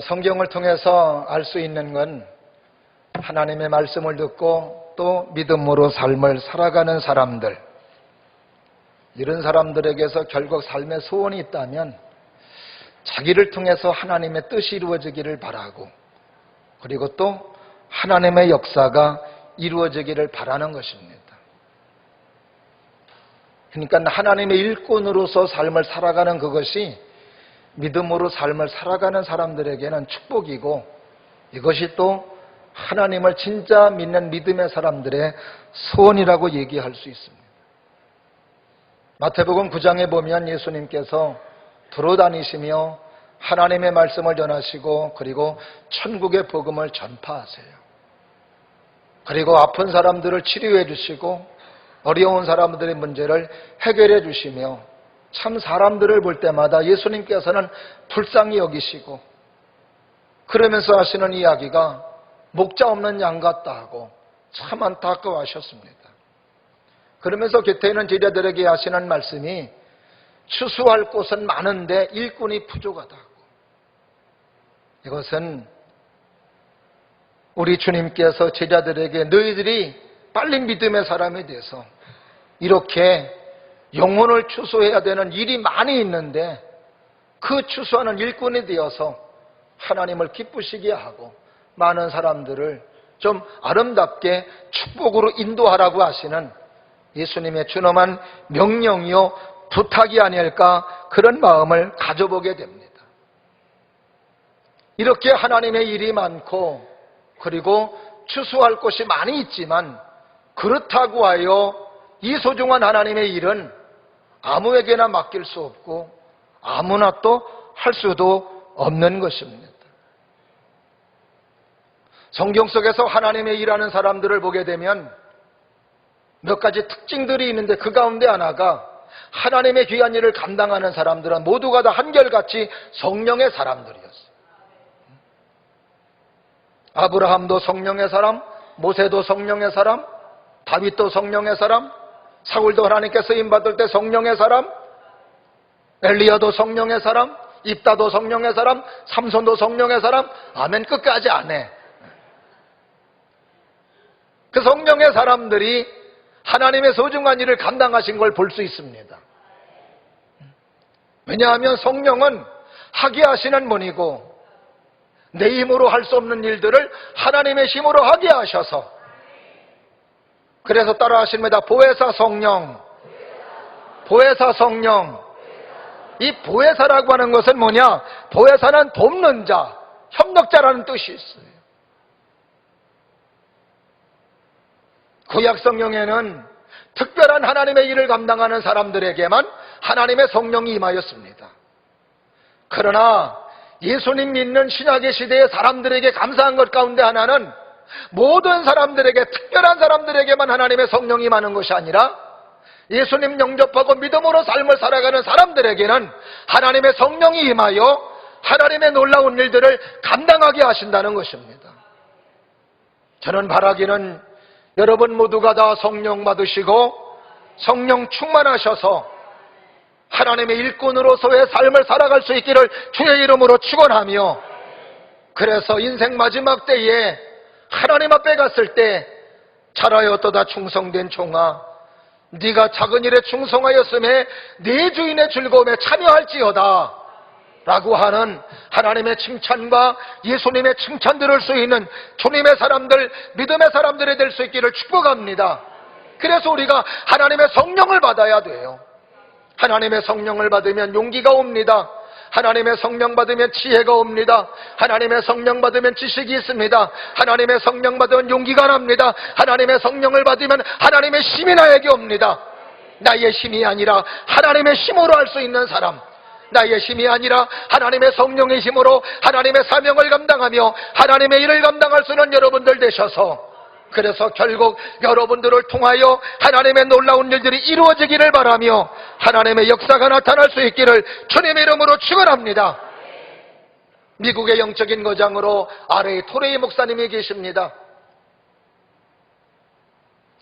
성경을 통해서 알 수 있는 건 하나님의 말씀을 듣고 또 믿음으로 삶을 살아가는 사람들, 이런 사람들에게서 결국 삶의 소원이 있다면 자기를 통해서 하나님의 뜻이 이루어지기를 바라고, 그리고 또 하나님의 역사가 이루어지기를 바라는 것입니다. 그러니까 하나님의 일꾼으로서 삶을 살아가는 그것이 믿음으로 삶을 살아가는 사람들에게는 축복이고, 이것이 또 하나님을 진짜 믿는 믿음의 사람들의 소원이라고 얘기할 수 있습니다. 마태복음 9장에 보면 예수님께서 돌아다니시며 하나님의 말씀을 전하시고, 그리고 천국의 복음을 전파하세요. 그리고 아픈 사람들을 치료해 주시고 어려운 사람들의 문제를 해결해 주시며, 참 사람들을 볼 때마다 예수님께서는 불쌍히 여기시고, 그러면서 하시는 이야기가 목자 없는 양 같다 하고 참 안타까워하셨습니다. 그러면서 곁에 있는 제자들에게 하시는 말씀이 추수할 곳은 많은데 일꾼이 부족하다고. 이것은 우리 주님께서 제자들에게 너희들이 빨리 믿음의 사람이 돼서 이렇게 영혼을 추수해야 되는 일이 많이 있는데 그 추수하는 일꾼이 되어서 하나님을 기쁘시게 하고 많은 사람들을 좀 아름답게 축복으로 인도하라고 하시는 예수님의 준엄한 명령이요 부탁이 아닐까, 그런 마음을 가져보게 됩니다. 이렇게 하나님의 일이 많고 그리고 추수할 곳이 많이 있지만, 그렇다고 하여 이 소중한 하나님의 일은 아무에게나 맡길 수 없고 아무나 또 할 수도 없는 것입니다. 성경 속에서 하나님의 일하는 사람들을 보게 되면 몇 가지 특징들이 있는데, 그 가운데 하나가 하나님의 귀한 일을 감당하는 사람들은 모두가 다 한결같이 성령의 사람들이었어요. 아브라함도 성령의 사람, 모세도 성령의 사람, 다윗도 성령의 사람, 사울도 하나님께 쓰임받을 때 성령의 사람, 엘리야도 성령의 사람, 입다도 성령의 사람, 삼손도 성령의 사람, 아멘 끝까지 안 해. 그 성령의 사람들이 하나님의 소중한 일을 감당하신 걸 볼 수 있습니다. 왜냐하면 성령은 하게 하시는 분이고, 내 힘으로 할 수 없는 일들을 하나님의 힘으로 하게 하셔서, 그래서 따라 하십니다. 보혜사 성령, 보혜사 성령. 이 보혜사라고 하는 것은 뭐냐? 보혜사는 돕는 자, 협력자라는 뜻이 있어요. 구약 성경에는 특별한 하나님의 일을 감당하는 사람들에게만 하나님의 성령이 임하였습니다. 그러나 예수님 믿는 신약의 시대의 사람들에게 감사한 것 가운데 하나는, 모든 사람들에게, 특별한 사람들에게만 하나님의 성령이 임하는 것이 아니라 예수님 영접하고 믿음으로 삶을 살아가는 사람들에게는 하나님의 성령이 임하여 하나님의 놀라운 일들을 감당하게 하신다는 것입니다. 저는 바라기는 여러분 모두가 다 성령 받으시고 성령 충만하셔서 하나님의 일꾼으로서의 삶을 살아갈 수 있기를 주의 이름으로 축원하며, 그래서 인생 마지막 때에 하나님 앞에 갔을 때 잘하였도다 충성된 종아, 네가 작은 일에 충성하였음에 네 주인의 즐거움에 참여할지어다 라고 하는 하나님의 칭찬과 예수님의 칭찬 들을 수 있는 주님의 사람들, 믿음의 사람들이 될 수 있기를 축복합니다. 그래서 우리가 하나님의 성령을 받아야 돼요. 하나님의 성령을 받으면 용기가 옵니다. 하나님의 성령 받으면 지혜가 옵니다. 하나님의 성령 받으면 지식이 있습니다. 하나님의 성령 받으면 용기가 납니다. 하나님의 성령을 받으면 하나님의 힘이 나에게 옵니다. 나의 힘이 아니라 하나님의 힘으로 할 수 있는 사람, 나의 힘이 아니라 하나님의 성령의 힘으로 하나님의 사명을 감당하며 하나님의 일을 감당할 수 있는 여러분들 되셔서, 그래서 결국 여러분들을 통하여 하나님의 놀라운 일들이 이루어지기를 바라며 하나님의 역사가 나타날 수 있기를 주님의 이름으로 축원합니다. 미국의 영적인 거장으로 아레이 토레이 목사님이 계십니다.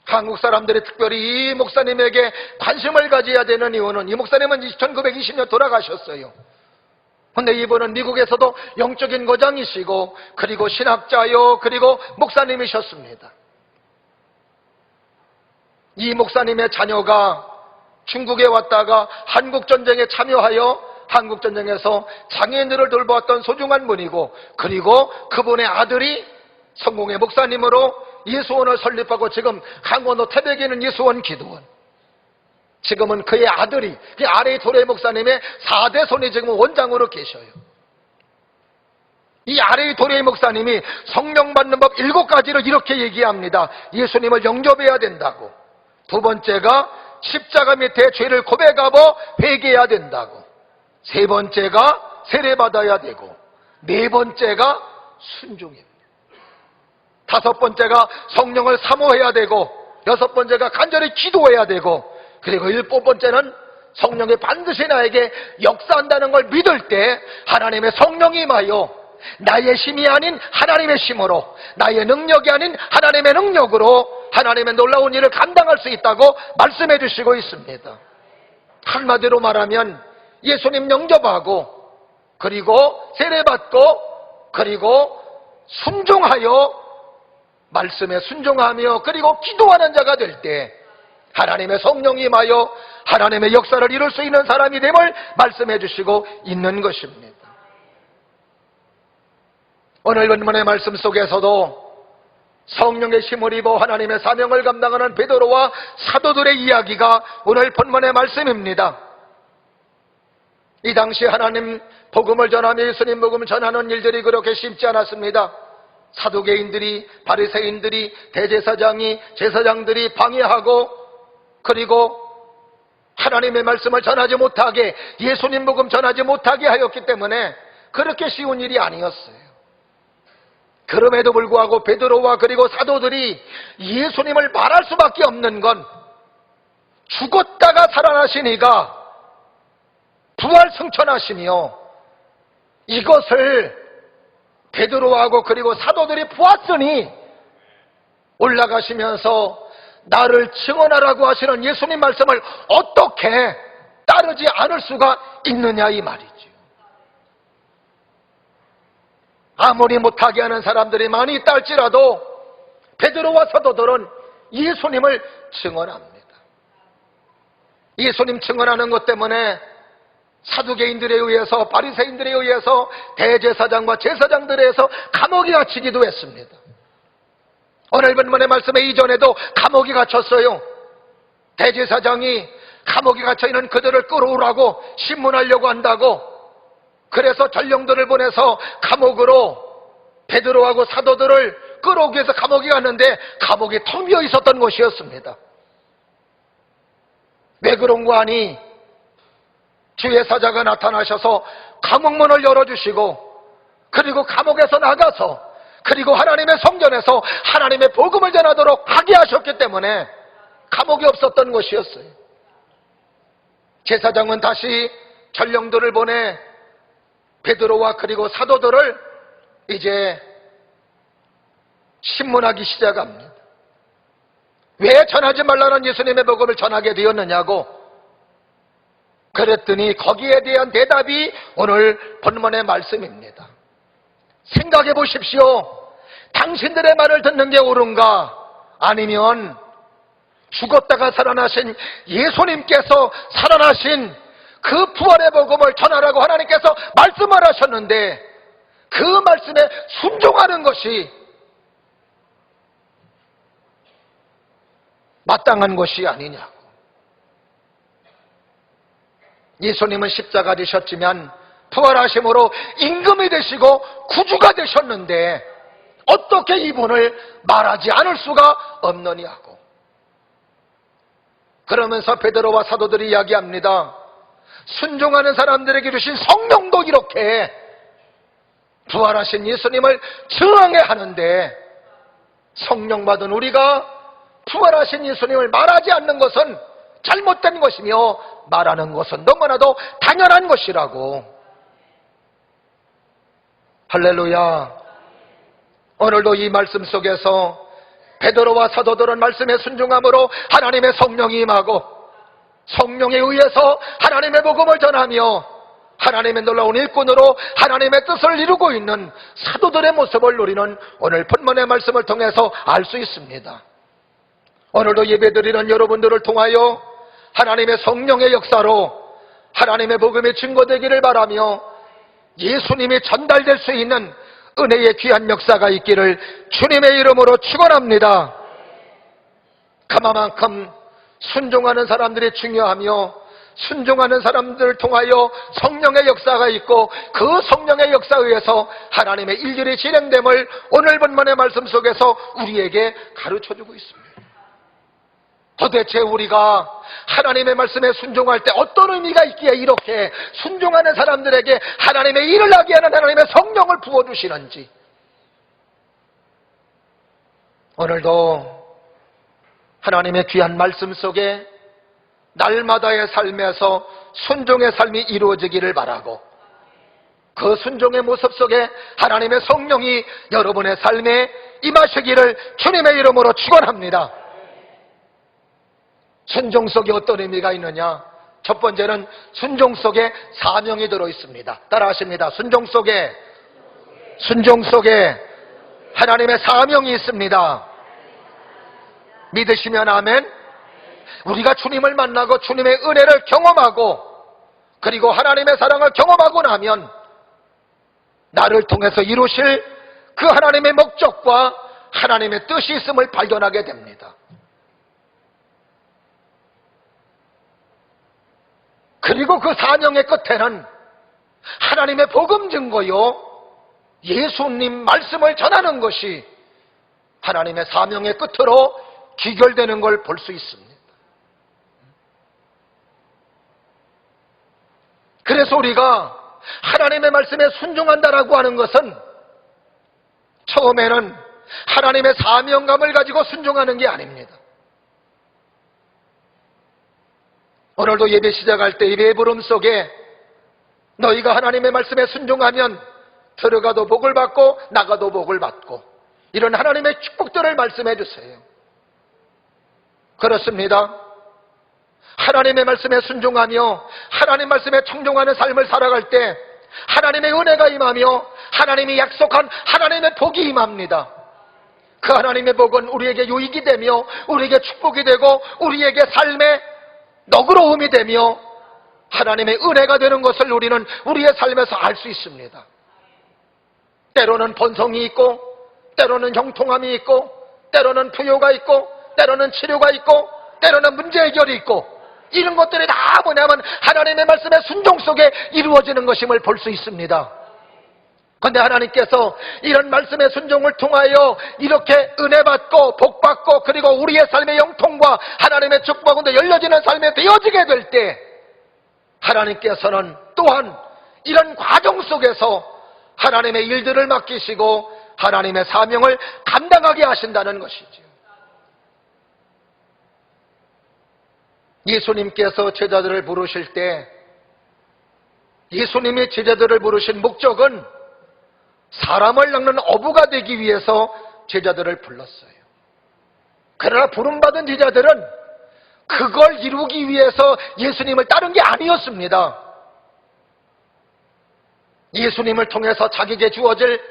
한국 사람들이 특별히 이 목사님에게 관심을 가져야 되는 이유는, 이 목사님은 1920년 돌아가셨어요. 근데 이분은 미국에서도 영적인 거장이시고 그리고 신학자요 그리고 목사님이셨습니다. 이 목사님의 자녀가 중국에 왔다가 한국전쟁에 참여하여 한국전쟁에서 장애인들을 돌보았던 소중한 분이고 그리고 그분의 아들이 성공의 목사님으로 예수원을 설립하고 지금 강원도 태백에 있는 예수원 기도원, 지금은 그의 아들이 아레이 도레 목사님의 4대 손이 지금 원장으로 계셔요. 이 아레이 도레 목사님이 성령 받는 법 7가지를 이렇게 얘기합니다. 예수님을 영접해야 된다고, 두 번째가 십자가 밑에 죄를 고백하고 회개해야 된다고, 세 번째가 세례받아야 되고, 네 번째가 순종입니다. 다섯 번째가 성령을 사모해야 되고, 여섯 번째가 간절히 기도해야 되고, 그리고 일곱 번째는 성령이 반드시 나에게 역사한다는 걸 믿을 때 하나님의 성령이 임하여 나의 힘이 아닌 하나님의 힘으로, 나의 능력이 아닌 하나님의 능력으로 하나님의 놀라운 일을 감당할 수 있다고 말씀해 주시고 있습니다. 한마디로 말하면 예수님 영접하고 그리고 세례받고 그리고 순종하여 말씀에 순종하며 그리고 기도하는 자가 될 때 하나님의 성령이 임하여 하나님의 역사를 이룰 수 있는 사람이 됨을 말씀해 주시고 있는 것입니다. 오늘 본문의 말씀 속에서도 성령의 힘을 입어 하나님의 사명을 감당하는 베드로와 사도들의 이야기가 오늘 본문의 말씀입니다. 이 당시 하나님 복음을 전하며 예수님 복음을 전하는 일들이 그렇게 쉽지 않았습니다. 사두개인들이, 바리새인들이, 대제사장이, 제사장들이 방해하고 그리고 하나님의 말씀을 전하지 못하게, 예수님 복음 전하지 못하게 하였기 때문에 그렇게 쉬운 일이 아니었어요. 그럼에도 불구하고 베드로와 그리고 사도들이 예수님을 말할 수밖에 없는 건 죽었다가 살아나신 이가 부활 승천하시며 이것을 베드로하고 그리고 사도들이 보았으니 올라가시면서 나를 증언하라고 하시는 예수님 말씀을 어떻게 따르지 않을 수가 있느냐 이 말이죠. 아무리 못하게 하는 사람들이 많이 있다 할지라도 베드로와 사도들은 예수님을 증언합니다. 예수님 증언하는 것 때문에 사두개인들에 의해서, 바리새인들에 의해서, 대제사장과 제사장들에 의해서 감옥에 갇히기도 했습니다. 오늘 본문의 말씀에 이전에도 감옥에 갇혔어요. 대제사장이 감옥에 갇혀있는 그들을 끌어오라고 신문하려고 한다고, 그래서 전령들을 보내서 감옥으로 베드로하고 사도들을 끌어오기 위해서 감옥에 갔는데 감옥이 텅 비어 있었던 곳이었습니다. 왜 그런가 하니 주의 사자가 나타나셔서 감옥문을 열어주시고 그리고 감옥에서 나가서 그리고 하나님의 성전에서 하나님의 복음을 전하도록 하게 하셨기 때문에 감옥이 없었던 곳이었어요. 제사장은 다시 전령들을 보내 베드로와 그리고 사도들을 이제 신문하기 시작합니다. 왜 전하지 말라는 예수님의 복음을 전하게 되었느냐고 그랬더니 거기에 대한 대답이 오늘 본문의 말씀입니다. 생각해 보십시오. 당신들의 말을 듣는 게 옳은가? 아니면 죽었다가 살아나신 예수님께서 살아나신 그 부활의 복음을 전하라고 하나님께서 말씀을 하셨는데 그 말씀에 순종하는 것이 마땅한 것이 아니냐고. 예수님은 십자가 되셨지만 부활하심으로 임금이 되시고 구주가 되셨는데 어떻게 이분을 말하지 않을 수가 없느냐고. 그러면서 베드로와 사도들이 이야기합니다. 순종하는 사람들에게 주신 성령도 이렇게 부활하신 예수님을 증언해 하는데 성령 받은 우리가 부활하신 예수님을 말하지 않는 것은 잘못된 것이며 말하는 것은 너무나도 당연한 것이라고. 할렐루야. 오늘도 이 말씀 속에서 베드로와 사도들은 말씀에 순종함으로 하나님의 성령이 임하고 성령에 의해서 하나님의 복음을 전하며 하나님의 놀라운 일꾼으로 하나님의 뜻을 이루고 있는 사도들의 모습을 우리는 오늘 본문의 말씀을 통해서 알 수 있습니다. 오늘도 예배드리는 여러분들을 통하여 하나님의 성령의 역사로 하나님의 복음의 증거되기를 바라며 예수님이 전달될 수 있는 은혜의 귀한 역사가 있기를 주님의 이름으로 축원합니다. 그만큼 순종하는 사람들이 중요하며 순종하는 사람들을 통하여 성령의 역사가 있고 그 성령의 역사에 의해서 하나님의 일들이 진행됨을 오늘 본문의 말씀 속에서 우리에게 가르쳐주고 있습니다. 도대체 우리가 하나님의 말씀에 순종할 때 어떤 의미가 있기에 이렇게 순종하는 사람들에게 하나님의 일을 하게 하는 하나님의 성령을 부어주시는지, 오늘도 하나님의 귀한 말씀 속에 날마다의 삶에서 순종의 삶이 이루어지기를 바라고 그 순종의 모습 속에 하나님의 성령이 여러분의 삶에 임하시기를 주님의 이름으로 축원합니다. 순종 속에 어떤 의미가 있느냐? 첫 번째는 순종 속에 사명이 들어있습니다. 따라하십니다. 순종 속에 하나님의 사명이 있습니다. 믿으시면 아멘. 우리가 주님을 만나고 주님의 은혜를 경험하고 그리고 하나님의 사랑을 경험하고 나면 나를 통해서 이루실 그 하나님의 목적과 하나님의 뜻이 있음을 발견하게 됩니다. 그리고 그 사명의 끝에는 하나님의 복음 증거요 예수님 말씀을 전하는 것이 하나님의 사명의 끝으로 귀결되는 걸 볼 수 있습니다. 그래서 우리가 하나님의 말씀에 순종한다라고 하는 것은 처음에는 하나님의 사명감을 가지고 순종하는 게 아닙니다. 오늘도 예배 시작할 때 예배 부름 속에 너희가 하나님의 말씀에 순종하면 들어가도 복을 받고 나가도 복을 받고 이런 하나님의 축복들을 말씀해 주세요. 그렇습니다. 하나님의 말씀에 순종하며 하나님 말씀에 청종하는 삶을 살아갈 때 하나님의 은혜가 임하며 하나님이 약속한 하나님의 복이 임합니다. 그 하나님의 복은 우리에게 유익이 되며 우리에게 축복이 되고 우리에게 삶의 너그러움이 되며 하나님의 은혜가 되는 것을 우리는 우리의 삶에서 알 수 있습니다. 때로는 번성이 있고 때로는 형통함이 있고 때로는 부요가 있고 때로는 치료가 있고 때로는 문제 해결이 있고 이런 것들이 다 뭐냐면 하나님의 말씀의 순종 속에 이루어지는 것임을 볼 수 있습니다. 그런데 하나님께서 이런 말씀의 순종을 통하여 이렇게 은혜 받고 복 받고 그리고 우리의 삶의 영통과 하나님의 축복은 열려지는 삶에 되어지게 될 때 하나님께서는 또한 이런 과정 속에서 하나님의 일들을 맡기시고 하나님의 사명을 감당하게 하신다는 것이죠. 예수님께서 제자들을 부르실 때 예수님이 제자들을 부르신 목적은 사람을 낚는 어부가 되기 위해서 제자들을 불렀어요. 그러나 부름받은 제자들은 그걸 이루기 위해서 예수님을 따른 게 아니었습니다. 예수님을 통해서 자기에게 주어질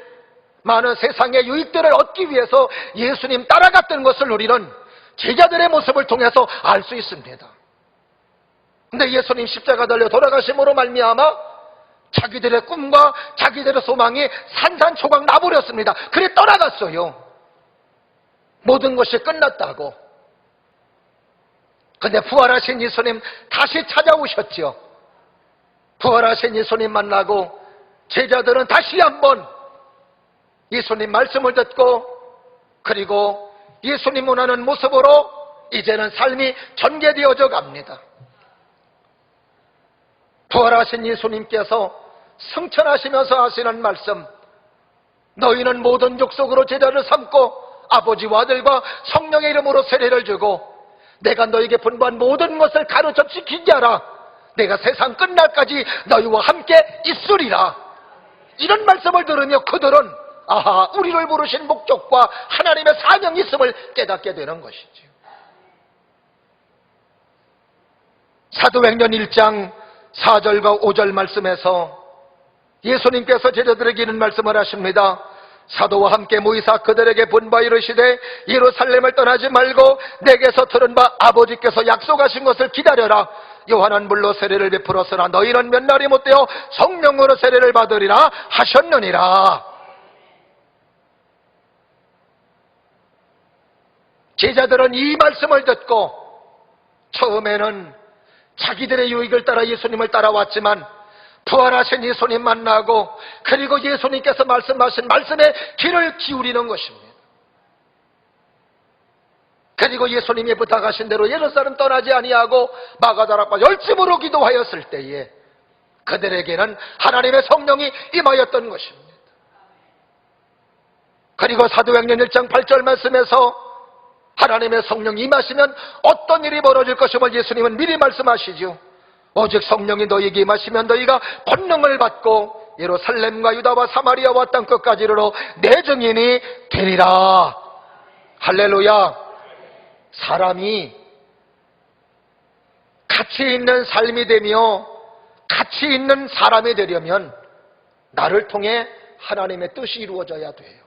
많은 세상의 유익들을 얻기 위해서 예수님 따라갔던 것을 우리는 제자들의 모습을 통해서 알 수 있습니다. 근데 예수님 십자가 달려 돌아가심으로 말미암아 자기들의 꿈과 자기들의 소망이 산산조각 나버렸습니다. 그래 떠나갔어요. 모든 것이 끝났다고. 근데 부활하신 예수님 다시 찾아오셨죠. 부활하신 예수님 만나고 제자들은 다시 한번 예수님 말씀을 듣고 그리고 예수님 원하는 모습으로 이제는 삶이 전개되어져 갑니다. 부활하신 예수님께서 승천하시면서 하시는 말씀, 너희는 모든 족속으로 제자를 삼고 아버지와 아들과 성령의 이름으로 세례를 주고 내가 너에게 분부한 모든 것을 가르쳐 지키게 하라. 내가 세상 끝날까지 너희와 함께 있으리라. 이런 말씀을 들으며 그들은 아하, 우리를 부르신 목적과 하나님의 사명이 있음을 깨닫게 되는 것이죠. 사도행전 1장 4절과 5절 말씀에서 예수님께서 제자들에게 이런 말씀을 하십니다. 사도와 함께 모이사 그들에게 본바 이르시되 예루살렘을 떠나지 말고 내게서 들은 바 아버지께서 약속하신 것을 기다려라. 요한은 물로 세례를 베풀었으나 너희는 몇 날이 못되어 성령으로 세례를 받으리라 하셨느니라. 제자들은 이 말씀을 듣고 처음에는 자기들의 유익을 따라 예수님을 따라왔지만 부활하신 예수님 만나고 그리고 예수님께서 말씀하신 말씀에 귀를 기울이는 것입니다. 그리고 예수님이 부탁하신 대로 예루살렘 떠나지 아니하고 마가다락과 열심으로 기도하였을 때에 그들에게는 하나님의 성령이 임하였던 것입니다. 그리고 사도행전 1장 8절 말씀에서 하나님의 성령이 임하시면 어떤 일이 벌어질 것임을 예수님은 미리 말씀하시죠. 오직 성령이 너희에게 임하시면 너희가 권능을 받고 예루살렘과 유다와 사마리아와 땅 끝까지 이르러 내 증인이 되리라. 할렐루야. 사람이 가치 있는 삶이 되며 가치 있는 사람이 되려면 나를 통해 하나님의 뜻이 이루어져야 돼요.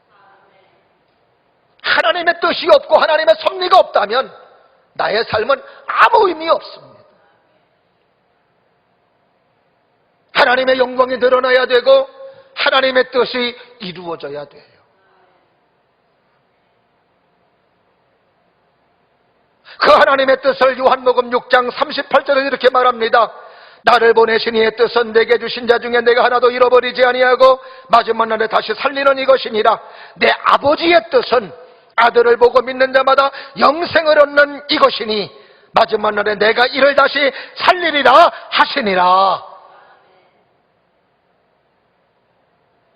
하나님의 뜻이 없고 하나님의 섭리가 없다면 나의 삶은 아무 의미 없습니다. 하나님의 영광이 드러나야 되고 하나님의 뜻이 이루어져야 돼요. 그 하나님의 뜻을 요한복음 6장 38절에 이렇게 말합니다. 나를 보내신 이의 뜻은 내게 주신 자 중에 내가 하나도 잃어버리지 아니하고 마지막 날에 다시 살리는 이것이니라. 내 아버지의 뜻은 아들을 보고 믿는 자마다 영생을 얻는 이것이니 마지막 날에 내가 이를 다시 살리리라 하시니라.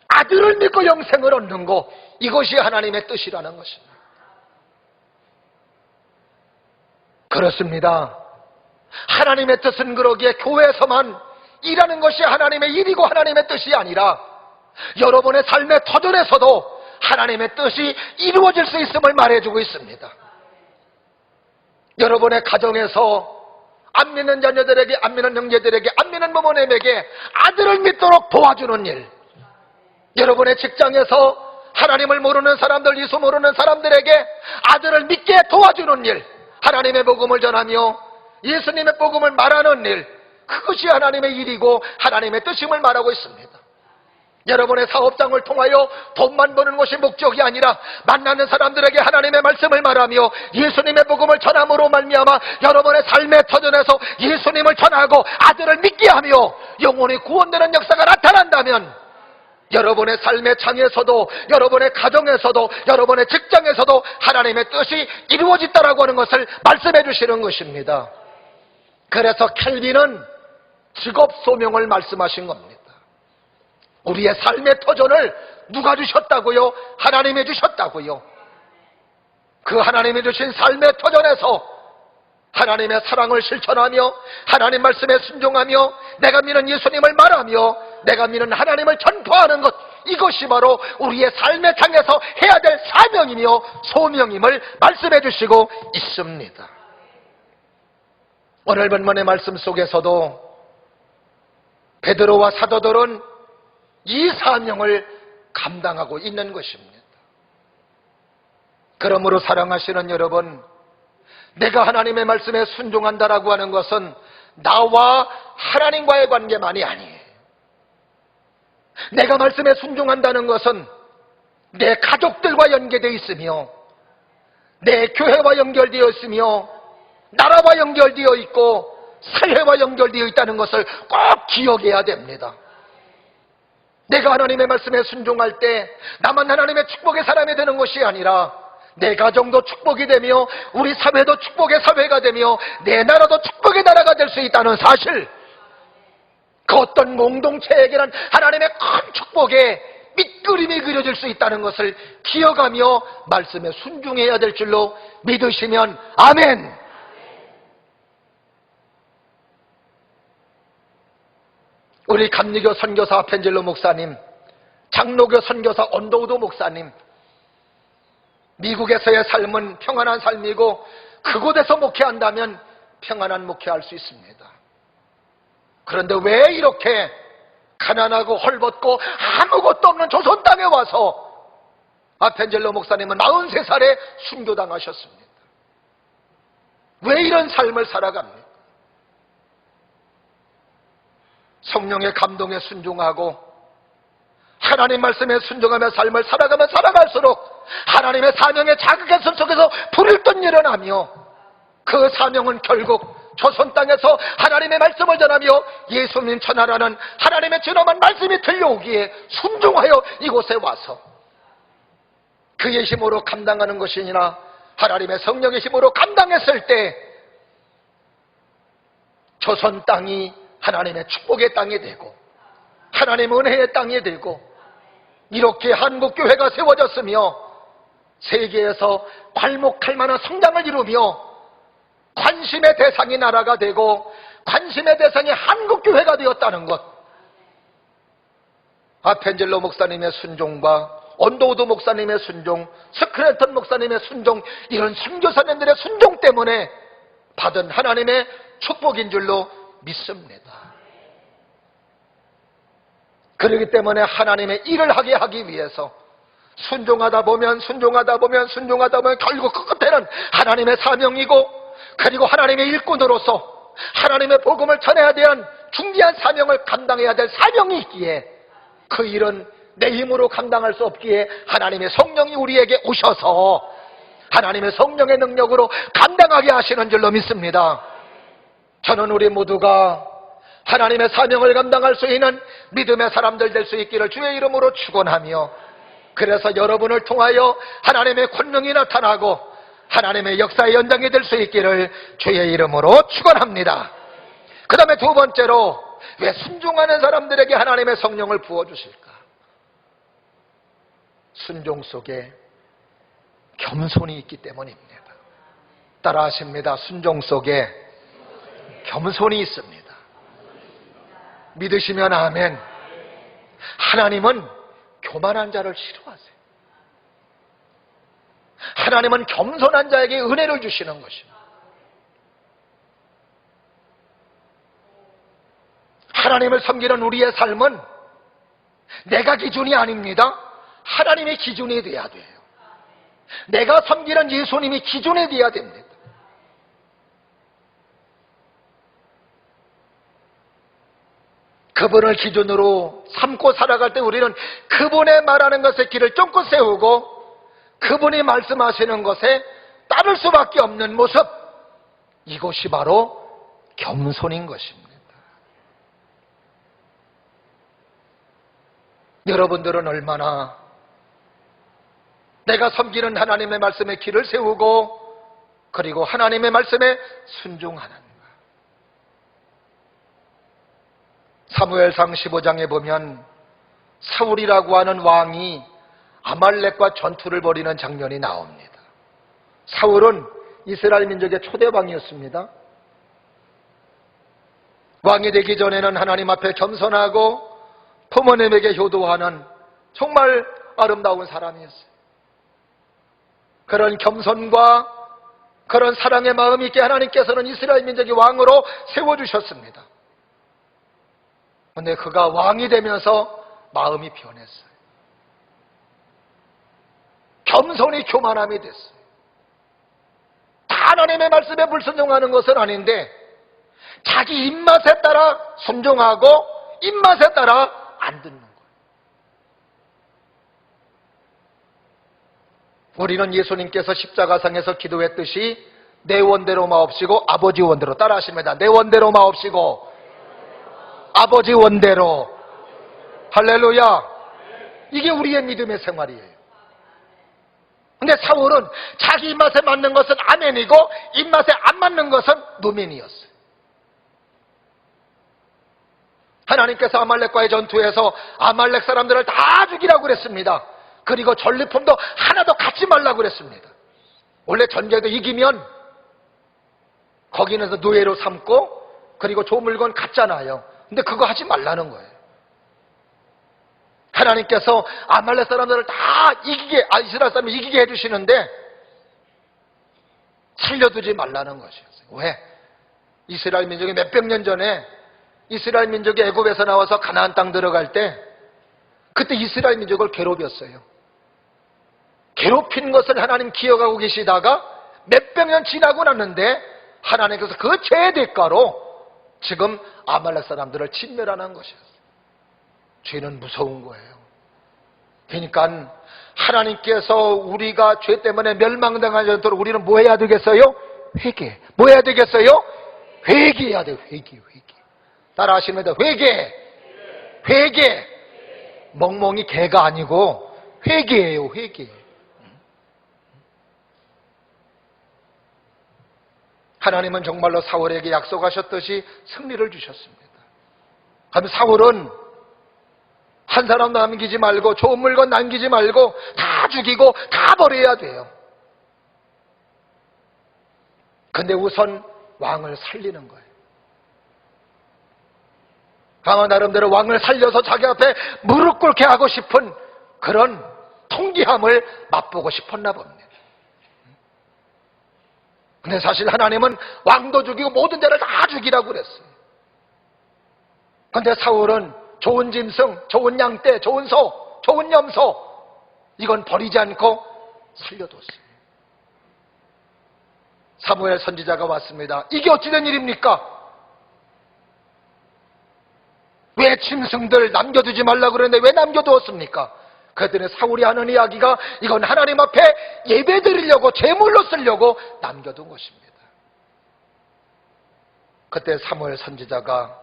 아들을 믿고 영생을 얻는 것, 이것이 하나님의 뜻이라는 것입니다. 그렇습니다. 하나님의 뜻은 그러기에 교회에서만 일하는 것이 하나님의 일이고 하나님의 뜻이 아니라 여러분의 삶의 터전에서도 하나님의 뜻이 이루어질 수 있음을 말해주고 있습니다. 여러분의 가정에서 안 믿는 자녀들에게, 안 믿는 형제들에게, 안 믿는 부모님에게 아들을 믿도록 도와주는 일, 여러분의 직장에서 하나님을 모르는 사람들, 예수 모르는 사람들에게 아들을 믿게 도와주는 일, 하나님의 복음을 전하며 예수님의 복음을 말하는 일, 그것이 하나님의 일이고 하나님의 뜻임을 말하고 있습니다. 여러분의 사업장을 통하여 돈만 버는 것이 목적이 아니라 만나는 사람들에게 하나님의 말씀을 말하며 예수님의 복음을 전함으로 말미암아 여러분의 삶의 터전에서 예수님을 전하고 아들을 믿게 하며 영혼이 구원되는 역사가 나타난다면 여러분의 삶의 장에서도, 여러분의 가정에서도, 여러분의 직장에서도 하나님의 뜻이 이루어진다라고 하는 것을 말씀해 주시는 것입니다. 그래서 켈빈은 직업 소명을 말씀하신 겁니다. 우리의 삶의 터전을 누가 주셨다고요? 하나님이 주셨다고요. 그 하나님이 주신 삶의 터전에서 하나님의 사랑을 실천하며 하나님 말씀에 순종하며 내가 믿는 예수님을 말하며 내가 믿는 하나님을 전파하는 것, 이것이 바로 우리의 삶의 장에서 해야 될 사명이며 소명임을 말씀해 주시고 있습니다. 오늘 본문의 말씀 속에서도 베드로와 사도들은 이 사명을 감당하고 있는 것입니다. 그러므로 사랑하시는 여러분, 내가 하나님의 말씀에 순종한다라고 하는 것은 나와 하나님과의 관계만이 아니에요. 내가 말씀에 순종한다는 것은 내 가족들과 연계되어 있으며 내 교회와 연결되어 있으며 나라와 연결되어 있고 사회와 연결되어 있다는 것을 꼭 기억해야 됩니다. 내가 하나님의 말씀에 순종할 때 나만 하나님의 축복의 사람이 되는 것이 아니라 내 가정도 축복이 되며 우리 사회도 축복의 사회가 되며 내 나라도 축복의 나라가 될 수 있다는 사실, 그 어떤 공동체에게는 하나님의 큰 축복의 밑그림이 그려질 수 있다는 것을 기억하며 말씀에 순종해야 될 줄로 믿으시면 아멘. 우리 감리교 선교사 펜젤로 목사님, 장로교 선교사 언더우드 목사님, 미국에서의 삶은 평안한 삶이고 그곳에서 목회한다면 평안한 목회할 수 있습니다. 그런데 왜 이렇게 가난하고 헐벗고 아무것도 없는 조선 땅에 와서 아펜젤로 목사님은 43살에 순교당하셨습니다. 왜 이런 삶을 살아갑니까? 성령의 감동에 순종하고 하나님 말씀에 순종하며 삶을 살아가면 살아갈수록 하나님의 사명의 자극의 속에서 불을 또 일어나며 그 사명은 결국 조선 땅에서 하나님의 말씀을 전하며 예수님 천하라는 하나님의 진엄한 말씀이 들려오기에 순종하여 이곳에 와서 그의 힘으로 감당하는 것이 아니라 하나님의 성령의 힘으로 감당했을 때 조선 땅이 하나님의 축복의 땅이 되고 하나님의 은혜의 땅이 되고 이렇게 한국교회가 세워졌으며 세계에서 괄목할 만한 성장을 이루며 관심의 대상이 나라가 되고 관심의 대상이 한국교회가 되었다는 것, 아펜젤로 목사님의 순종과 언더우드 목사님의 순종, 스크랜턴 목사님의 순종, 이런 선교사님들의 순종 때문에 받은 하나님의 축복인 줄로 믿습니다. 그렇기 때문에 하나님의 일을 하기 위해서 순종하다 보면 결국 그 끝에는 하나님의 사명이고, 그리고 하나님의 일꾼으로서 하나님의 복음을 전해야 되는 중대한 사명을 감당해야 될 사명이 있기에 그 일은 내 힘으로 감당할 수 없기에 하나님의 성령이 우리에게 오셔서 하나님의 성령의 능력으로 감당하게 하시는 줄로 믿습니다. 저는 우리 모두가 하나님의 사명을 감당할 수 있는 믿음의 사람들 될 수 있기를 주의 이름으로 축원하며, 그래서 여러분을 통하여 하나님의 권능이 나타나고 하나님의 역사의 연장이 될 수 있기를 주의 이름으로 축원합니다. 그 다음에 두 번째로, 왜 순종하는 사람들에게 하나님의 성령을 부어주실까? 순종 속에 겸손이 있기 때문입니다. 따라하십니다. 순종 속에 겸손이 있습니다. 믿으시면 아멘. 하나님은 교만한 자를 싫어하세요. 하나님은 겸손한 자에게 은혜를 주시는 것입니다. 하나님을 섬기는 우리의 삶은 내가 기준이 아닙니다. 하나님의 기준이 돼야 돼요. 내가 섬기는 예수님이 기준이 돼야 됩니다. 그분을 기준으로 삼고 살아갈 때 우리는 그분의 말하는 것에 길을 쫑긋 세우고 그분이 말씀하시는 것에 따를 수밖에 없는 모습, 이것이 바로 겸손인 것입니다. 여러분들은 얼마나 내가 섬기는 하나님의 말씀에 길을 세우고 그리고 하나님의 말씀에 순종하는가? 사무엘상 15장에 보면 사울이라고 하는 왕이 아말렉과 전투를 벌이는 장면이 나옵니다. 사울은 이스라엘 민족의 초대 왕이었습니다. 왕이 되기 전에는 하나님 앞에 겸손하고 부모님에게 효도하는 정말 아름다운 사람이었어요. 그런 겸손과 그런 사랑의 마음이 있게 하나님께서는 이스라엘 민족의 왕으로 세워주셨습니다. 그런데 그가 왕이 되면서 마음이 변했어요. 겸손이 교만함이 됐어요. 다 하나님의 말씀에 불순종하는 것은 아닌데 자기 입맛에 따라 순종하고 입맛에 따라 안 듣는 거예요. 우리는 예수님께서 십자가상에서 기도했듯이 내 원대로 마옵시고 아버지 원대로, 따라하십니다. 내 원대로 마옵시고 아버지 원대로. 할렐루야. 이게 우리의 믿음의 생활이에요. 근데 사울은 자기 입맛에 맞는 것은 아멘이고 입맛에 안 맞는 것은 노멘이었어요. 하나님께서 아말렉과의 전투에서 아말렉 사람들을 다 죽이라고 그랬습니다. 그리고 전리품도 하나도 갖지 말라고 그랬습니다. 원래 전쟁도 이기면 거기는 노예로 삼고 그리고 좋은 물건 갖잖아요. 근데 그거 하지 말라는 거예요. 하나님께서 아말렉 사람들을 다 이기게, 이스라엘 사람을 이기게 해주시는데 살려두지 말라는 것이었어요. 왜? 이스라엘 민족이 몇백 년 전에 이스라엘 민족이 애굽에서 나와서 가나안 땅 들어갈 때 그때 이스라엘 민족을 괴롭혔어요. 괴롭힌 것을 하나님 기억하고 계시다가 몇백 년 지나고 났는데 하나님께서 그 죄의 대가로 지금 아말렉 사람들을 진멸하는 것이었어요. 죄는 무서운 거예요. 그러니까 하나님께서 우리가 죄 때문에 멸망당하지 않도록 우리는 뭐 해야 되겠어요? 회개. 뭐 해야 되겠어요? 회개해야 돼요. 회개. 따라 하시면 회개. 멍멍이 개가 아니고 회개예요. 회개. 하나님은 정말로 사울에게 약속하셨듯이 승리를 주셨습니다. 그럼 사울은 한 사람 남기지 말고 좋은 물건 남기지 말고 다 죽이고 다 버려야 돼요. 근데 우선 왕을 살리는 거예요. 강한 나름대로 왕을 살려서 자기 앞에 무릎 꿇게 하고 싶은 그런 통기함을 맛보고 싶었나 봅니다. 근데 사실 하나님은 왕도 죽이고 모든 자를 다 죽이라고 그랬어요. 근데 사울은 좋은 짐승, 좋은 양떼, 좋은 소, 좋은 염소 이건 버리지 않고 살려뒀어요. 사무엘 선지자가 왔습니다. 이게 어찌된 일입니까? 왜 짐승들 남겨두지 말라고 그랬는데 왜 남겨두었습니까? 그랬더니 사울이 하는 이야기가 이건 하나님 앞에 예배 드리려고 제물로 쓰려고 남겨둔 것입니다. 그때 사무엘 선지자가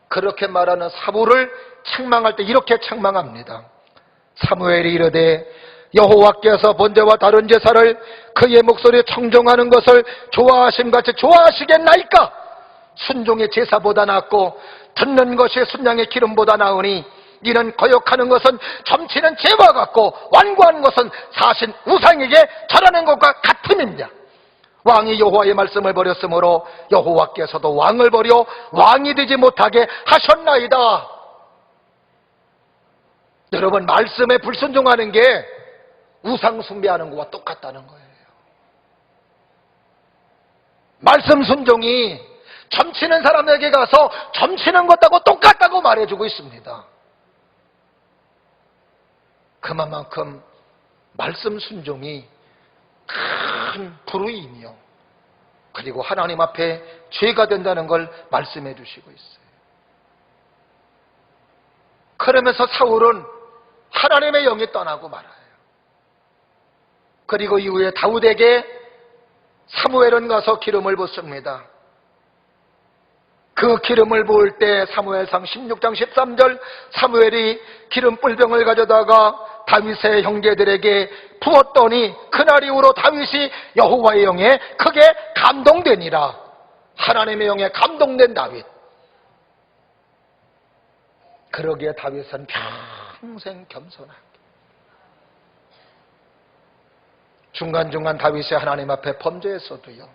그렇게 말하는 사울을 책망할 때 이렇게 책망합니다. 사무엘이 이르되 여호와께서 번제와 다른 제사를 그의 목소리에 청종하는 것을 좋아하심같이 좋아하시겠나이까? 순종의 제사보다 낫고 듣는 것이 순양의 기름보다 나으니 이는 거역하는 것은 점치는 죄와 같고 완고한 것은 사신 우상에게 절하는 것과 같음이냐. 왕이 여호와의 말씀을 버렸으므로 여호와께서도 왕을 버려 왕이 되지 못하게 하셨나이다. 여러분, 말씀에 불순종하는 게 우상 숭배하는 것과 똑같다는 거예요. 말씀 순종이 점치는 사람에게 가서 점치는 것하고 똑같다고 말해주고 있습니다. 그만큼 말씀 순종이 큰 불의이며 그리고 하나님 앞에 죄가 된다는 걸 말씀해 주시고 있어요. 그러면서 사울은 하나님의 영이 떠나고 말아요. 그리고 이후에 다윗에게 사무엘은 가서 기름을 붓습니다. 그 기름을 부을 때 사무엘상 16장 13절 사무엘이 기름 뿔병을 가져다가 다윗의 형제들에게 부었더니 그날 이후로 다윗이 여호와의 영에 크게 감동되니라. 하나님의 영에 감동된 다윗. 그러기에 다윗은 평생 겸손하게 중간중간 다윗이 하나님 앞에 범죄했어도요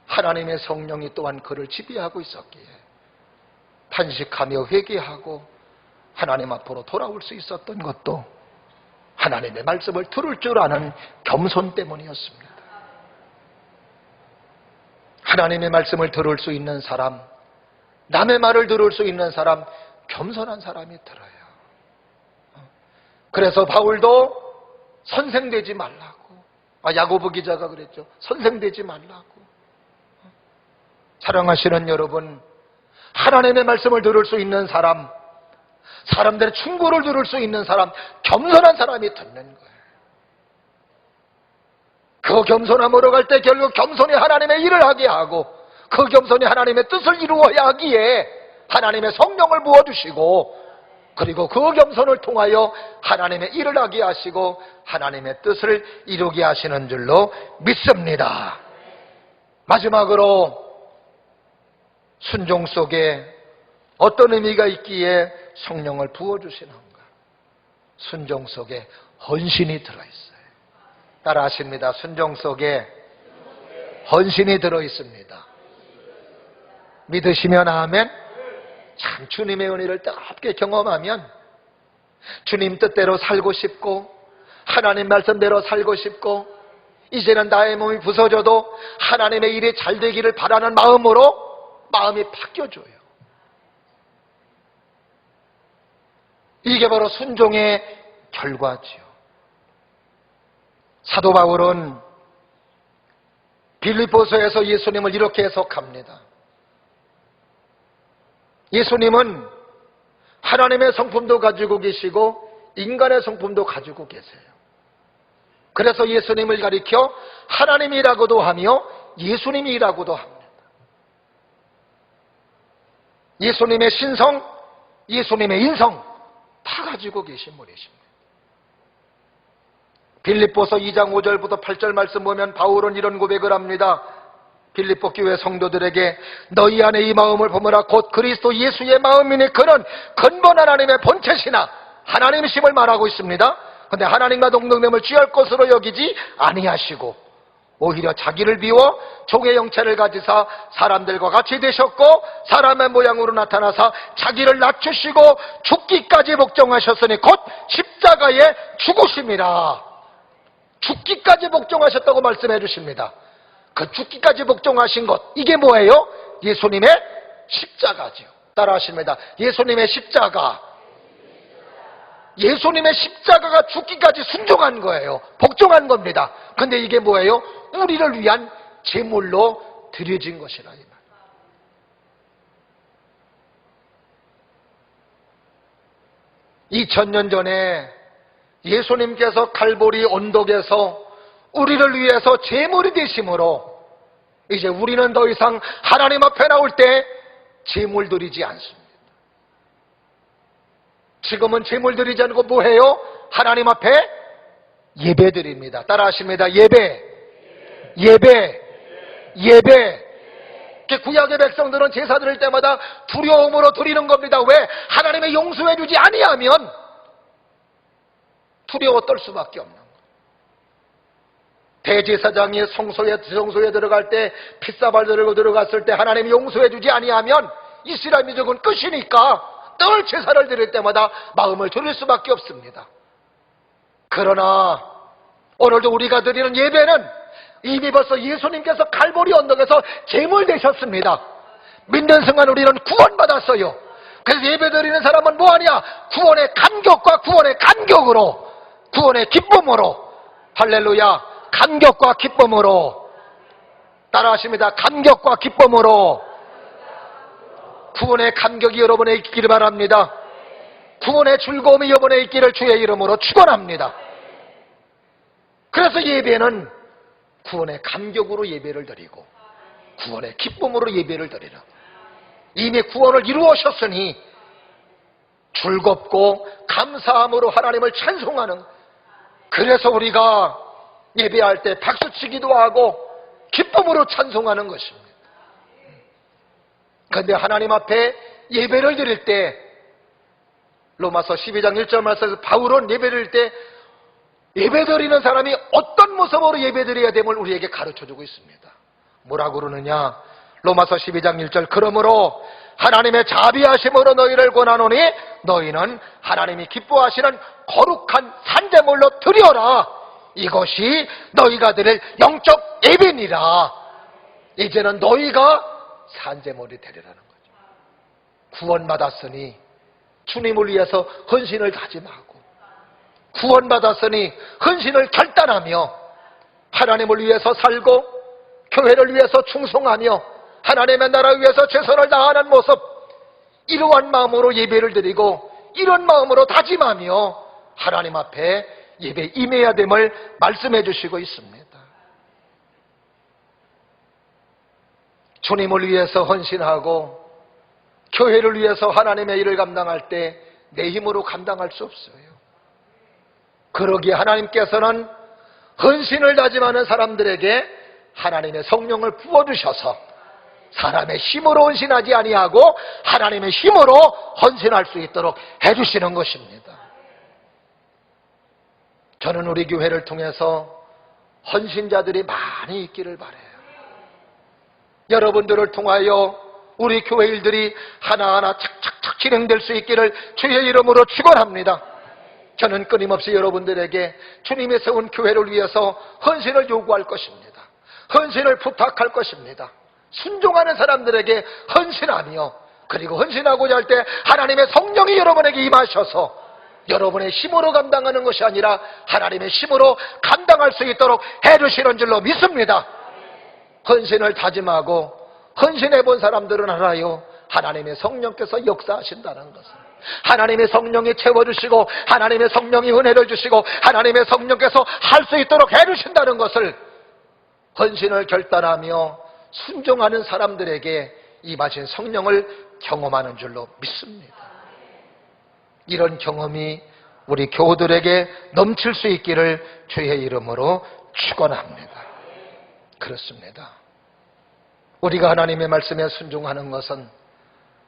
하나님의 성령이 또한 그를 지배하고 있었기에 탄식하며 회개하고 하나님 앞으로 돌아올 수 있었던 것도 하나님의 말씀을 들을 줄 아는 겸손 때문이었습니다. 하나님의 말씀을 들을 수 있는 사람, 남의 말을 들을 수 있는 사람, 겸손한 사람이 들어요. 그래서 바울도 선생되지 말라고, 야고보 기자가 그랬죠. 선생되지 말라고. 사랑하시는 여러분, 하나님의 말씀을 들을 수 있는 사람, 사람들의 충고를 들을 수 있는 사람, 겸손한 사람이 듣는 거예요. 그 겸손함으로 갈 때 결국 겸손히 하나님의 일을 하게 하고 그 겸손히 하나님의 뜻을 이루어야 하기에 하나님의 성령을 부어주시고 그리고 그 겸손을 통하여 하나님의 일을 하게 하시고 하나님의 뜻을 이루게 하시는 줄로 믿습니다. 마지막으로 순종 속에 어떤 의미가 있기에 성령을 부어주시는가? 순종 속에 헌신이 들어있어요. 따라 하십니다. 순종 속에 헌신이 들어있습니다. 믿으시면 아멘. 참 주님의 은혜를 뜨겁게 경험하면 주님 뜻대로 살고 싶고 하나님 말씀대로 살고 싶고 이제는 나의 몸이 부서져도 하나님의 일이 잘 되기를 바라는 마음으로 마음이 바뀌어져요. 이게 바로 순종의 결과지요. 사도 바울은 빌립보서에서 예수님을 이렇게 해석합니다. 예수님은 하나님의 성품도 가지고 계시고 인간의 성품도 가지고 계세요. 그래서 예수님을 가리켜 하나님이라고도 하며 예수님이라고도 합니다. 예수님의 신성, 예수님의 인성 다 가지고 계신 분이십니다. 빌립보서 2장 5절부터 8절 말씀 보면 바울은 이런 고백을 합니다. 빌립보 교회 성도들에게 너희 안에 이 마음을 보므라 곧 그리스도 예수의 마음이니 그는 근본 하나님의 본체시나 하나님이심을 말하고 있습니다. 그런데 하나님과 동등됨을 취할 것으로 여기지 아니하시고 오히려 자기를 비워 종의 형체를 가지사 사람들과 같이 되셨고 사람의 모양으로 나타나사 자기를 낮추시고 죽기까지 복종하셨으니 곧 십자가에 죽으심이라. 죽기까지 복종하셨다고 말씀해 주십니다. 그 죽기까지 복종하신 것, 이게 뭐예요? 예수님의 십자가죠. 따라하십니다. 예수님의 십자가. 예수님의 십자가가 죽기까지 순종한 거예요. 복종한 겁니다. 근데 이게 뭐예요? 우리를 위한 제물로 드려진 것이라. 2000년 전에 예수님께서 칼보리 언덕에서 우리를 위해서 제물이 되심으로 이제 우리는 더 이상 하나님 앞에 나올 때 제물 드리지 않습니다. 지금은 제물 드리지 않고 뭐 해요? 하나님 앞에 예배 드립니다. 따라하십니다. 예배. 구약의 백성들은 제사 드릴 때마다 두려움으로 드리는 겁니다. 왜? 하나님의 용서해 주지 아니하면 두려워 떨 수밖에 없는 거예요. 대제사장이 성소에 들어갈 때 핏사발 들고 들어갔을 때 하나님이 용서해 주지 아니하면 이스라엘 민족은 끝이니까 늘 제사를 드릴 때마다 마음을 졸일 수밖에 없습니다. 그러나 오늘도 우리가 드리는 예배는 이미 벌써 예수님께서 칼보리 언덕에서 제물 되셨습니다. 믿는 순간 우리는 구원받았어요. 그래서 예배 드리는 사람은 뭐하냐? 구원의 감격과 구원의 감격으로, 구원의 기쁨으로, 할렐루야, 감격과 기쁨으로, 따라하십니다. 감격과 기쁨으로. 구원의 감격이 여러분에 있기를 바랍니다. 구원의 즐거움이 여러분에 있기를 주의 이름으로 축원합니다. 그래서 예배는 구원의 감격으로 예배를 드리고 구원의 기쁨으로 예배를 드리라. 이미 구원을 이루어셨으니 즐겁고 감사함으로 하나님을 찬송하는, 그래서 우리가 예배할 때 박수치기도 하고 기쁨으로 찬송하는 것입니다. 그런데 하나님 앞에 예배를 드릴 때 로마서 12장 1절 말씀에서 바울은 예배를 드릴 때 예배드리는 사람이 어떤 모습으로 예배드려야 됨을 우리에게 가르쳐주고 있습니다. 뭐라고 그러느냐? 로마서 12장 1절 그러므로 하나님의 자비하심으로 너희를 권하노니 너희는 하나님이 기뻐하시는 거룩한 산제물로 드려라. 이것이 너희가 드릴 영적 예배니라. 이제는 너희가 산제물이 되리라는 거죠. 구원받았으니 주님을 위해서 헌신을 다짐하고 구원받았으니 헌신을 결단하며 하나님을 위해서 살고 교회를 위해서 충성하며 하나님의 나라를 위해서 최선을 다하는 모습, 이러한 마음으로 예배를 드리고 이런 마음으로 다짐하며 하나님 앞에 예배에 임해야 됨을 말씀해 주시고 있습니다. 주님을 위해서 헌신하고 교회를 위해서 하나님의 일을 감당할 때 내 힘으로 감당할 수 없어요. 그러기에 하나님께서는 헌신을 다짐하는 사람들에게 하나님의 성령을 부어주셔서 사람의 힘으로 헌신하지 아니하고 하나님의 힘으로 헌신할 수 있도록 해주시는 것입니다. 저는 우리 교회를 통해서 헌신자들이 많이 있기를 바라요. 여러분들을 통하여 우리 교회 일들이 하나하나 착착착 진행될 수 있기를 주의 이름으로 축원합니다. 저는 끊임없이 여러분들에게 주님이 세운 교회를 위해서 헌신을 요구할 것입니다. 헌신을 부탁할 것입니다. 순종하는 사람들에게 헌신하며, 그리고 헌신하고자 할 때 하나님의 성령이 여러분에게 임하셔서 여러분의 힘으로 감당하는 것이 아니라 하나님의 힘으로 감당할 수 있도록 해주시는 줄로 믿습니다. 헌신을 다짐하고 헌신해 본 사람들은 알아요. 하나님의 성령께서 역사하신다는 것을. 하나님의 성령이 채워주시고 하나님의 성령이 은혜를 주시고 하나님의 성령께서 할 수 있도록 해주신다는 것을 헌신을 결단하며 순종하는 사람들에게 임하신 성령을 경험하는 줄로 믿습니다. 이런 경험이 우리 교우들에게 넘칠 수 있기를 주의 이름으로 축원합니다. 그렇습니다. 우리가 하나님의 말씀에 순종하는 것은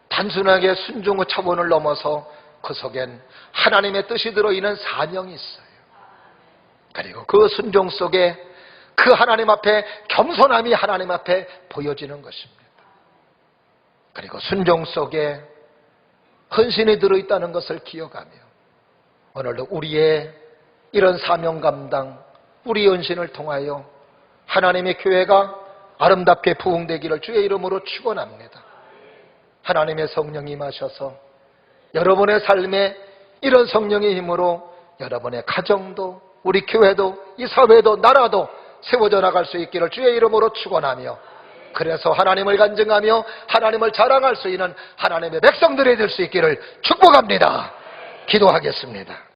단순하게 순종의 차원을 넘어서 그 속엔 하나님의 뜻이 들어있는 사명이 있어요. 그리고 그 순종 속에 그 하나님 앞에 겸손함이 하나님 앞에 보여지는 것입니다. 그리고 순종 속에 헌신이 들어있다는 것을 기억하며 오늘도 우리의 이런 사명 감당, 우리 헌신을 통하여 하나님의 교회가 아름답게 부흥되기를 주의 이름으로 축원합니다. 하나님의 성령이 임하셔서 여러분의 삶에 이런 성령의 힘으로 여러분의 가정도 우리 교회도 이 사회도 나라도 세워져 나갈 수 있기를 주의 이름으로 축원하며 그래서 하나님을 간증하며 하나님을 자랑할 수 있는 하나님의 백성들이 될 수 있기를 축복합니다. 기도하겠습니다.